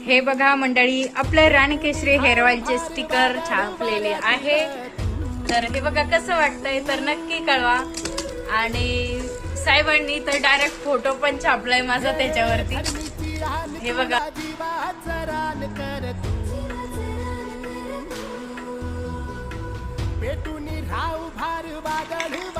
हे बघा मंडळी, आपले राणीकेशरी हेअर ऑइलचे स्टिकर छापलेले आहे. तर हे बघा कसं वाटतंय तर नक्की कळवा. आणि साहेबांनी तर डायरेक्ट फोटो पण छापलाय माझा त्याच्यावरती. हे बघा. पेटून राव भार वादळ